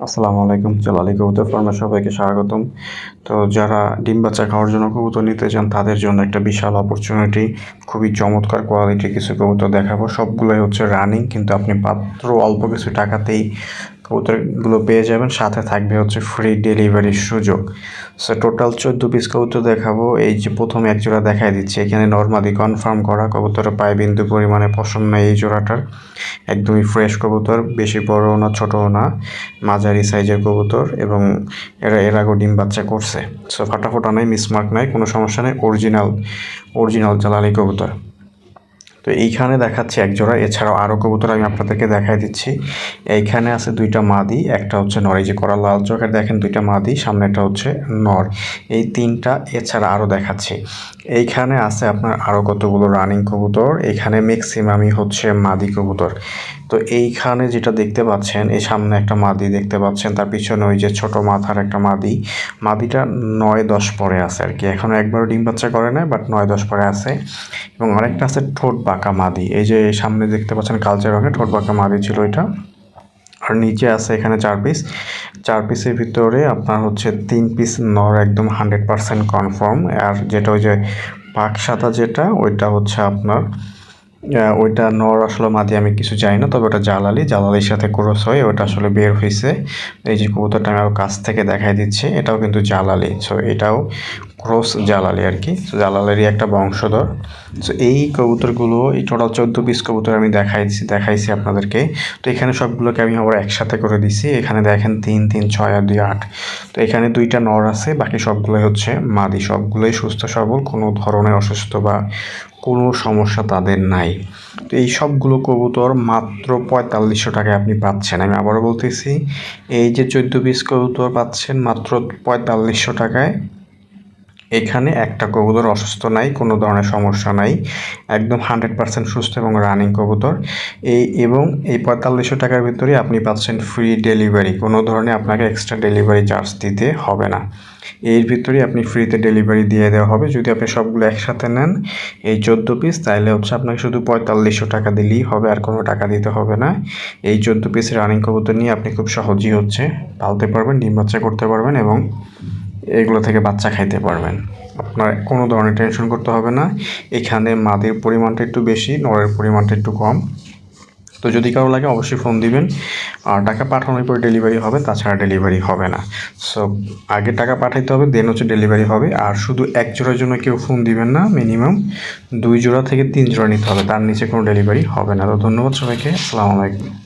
আসসালামু আলাইকুম। জালালি কবুতর ফার্মে সবাইকে স্বাগতম। তো যারা ডিম বাচ্চা খাওয়ার জন্য কবুতর নিতে চান তাদের জন্য একটা বিশাল অপরচুনিটি। খুবই চমৎকার কোয়ালিটির কিছু কবুতর দেখাবো। সবগুলোই হচ্ছে রানিং, কিন্তু আপনি মাত্র অল্প কিছু টাকাতেই কবুতরগুলো পেয়ে যাবেন। সাথে থাকবে হচ্ছে ফ্রি ডেলিভারির সুযোগ। সো টোটাল 14 পিস কবুতর দেখাবো। এই যে প্রথমে এক জোড়া দেখাই দিচ্ছি, এখানে নর্মালি কনফার্ম করা কবুতরের পায়ে বিন্দু পরিমাণে পছন্দ নেই এই জোড়াটার। একদমই ফ্রেশ কবুতর, বেশি বড়ও না ছোটও না, মাঝারি সাইজের কবুতর, এবং এর আগেও ডিম বাচ্চা করছে। সো ফাটাফোটা নাই, মিসমার্ক নাই, কোনো সমস্যা নেই, অরিজিনাল জালালি কবুতর। তো এইখানে দেখাচ্ছি এক জোড়া, এছাড়াও আরও কবুতর আমি আপনাদেরকে দেখাই দিচ্ছি। এইখানে আছে দুইটা মাদি, একটা হচ্ছে নর। এই যে করা লাল চোখের দেখেন দুইটা মাদি, সামনেটা হচ্ছে নর। এই তিনটা, এছাড়া আরও দেখাচ্ছি। এইখানে আছে আপনার আরও কতগুলো রানিং কবুতর। এখানে ম্যাক্সিমামই হচ্ছে মাদি কবুতর। তো এইখানে যেটা দেখতে পাচ্ছেন, এই সামনে একটা মাদি দেখতে পাচ্ছেন, তার পিছনে ওই যে ছোট মাথার একটা মাদি। মাদিটা 9-10 পরে আছে আর কি, এখনও একবারও ডিম বাচ্চা করে না, বাট 9-10 পরে আছে। এবং আরেকটা আছে ঠোঁট বাঁকা মাদি, এই যে সামনে দেখতে পাচ্ছেন কালচে রঙের ঠোঁট বাঁকা মাদি ছিল এটা। আর নিচে আছে এখানে 4 পিস। 4 পিসের ভিতরে আপনার হচ্ছে 3 পিস নর, একদম 100% কনফার্ম। আর যেটা ওই যে পাক সাদা যেটা, ওইটা হচ্ছে আপনার ওইটা নর আসলে মাদি আমি কিছু জানি না, তবে ওটা জালালির সাথে ক্রস হয়ে ওটা আসলে বের হয়েছে। এই যে কবুতরটা আমি আরও কাছ থেকে দেখাই দিচ্ছি, এটাও কিন্তু জালালি। সো এটাও ক্রস জালালি আর কি, জালালেরই একটা বংশধর। সো এই কবুতরগুলো, এই টোটাল 14 পিস কবুতর আমি দেখাইছি আপনাদেরকে। তো এখানে সবগুলোকে আমি আবার একসাথে করে দিছি। এখানে দেখেন 3, 3, 6 আর 2, 8। তো এখানে 2টা নর আছে, বাকি সবগুলোই হচ্ছে মাদি। সবগুলোই সুস্থ সবল, কোনো ধরনের অসুস্থ বা কোনো সমস্যা তাদের নাই। তো এই সবগুলো কবুতর মাত্র 4500 টাকায় আপনি পাচ্ছেন। আমি আবারও বলতেছি, এই যে 14 পিস কবুতর পাচ্ছেন মাত্র 4500 টাকায়। এখানে একটা কবুতর অসুস্থ নাই, কোনো ধরনের সমস্যা নাই, একদম 100% সুস্থ এবং রানিং কবুতর। এবং এই 4500 টাকার ভিতরে আপনি পাচ্ছেন ফ্রি ডেলিভারি। কোনো ধরনের আপনাকে এক্সট্রা ডেলিভারি চার্জ দিতে হবে না। এর ভিতরেই আপনি ফ্রিতে ডেলিভারি দিয়ে দেওয়া হবে। যদি আপনি সবগুলো একসাথে নেন, এই 14 পিস, তাহলে হচ্ছে আপনাকে শুধু 4500 টাকা দিলেই হবে, আর কোনো টাকা দিতে হবে না। এই 14 পিস রানিং কবুতর নিয়ে আপনি খুব সহজেই হচ্ছে পালতে পারবেন, ডিম বাচ্চা করতে পারবেন, এবং এগুলো থেকে বাচ্চা খাইতে পারবেন। আপনার কোনো ধরনের টেনশন করতে হবে না। এখানে মাদির পরিমাণটা একটু বেশি, নরের পরিমাণটা একটু কম। তো যদি কারো লাগে অবশ্যই ফোন দিবেন। আর টাকা পাঠানোর পর ডেলিভারি হবে, তাছাড়া ডেলিভারি হবে না। সো আগে টাকা পাঠাইতে হবে, দেন হচ্ছে ডেলিভারি হবে। আর শুধু এক জোড়ার জন্য কেউ ফোন দিবেন না, মিনিমাম 2 জোড়া থেকে 3 জোড়া নিতে হবে, তার নিচে কোনো ডেলিভারি হবে না। তো ধন্যবাদ সবাইকে, আসসালামু আলাইকুম।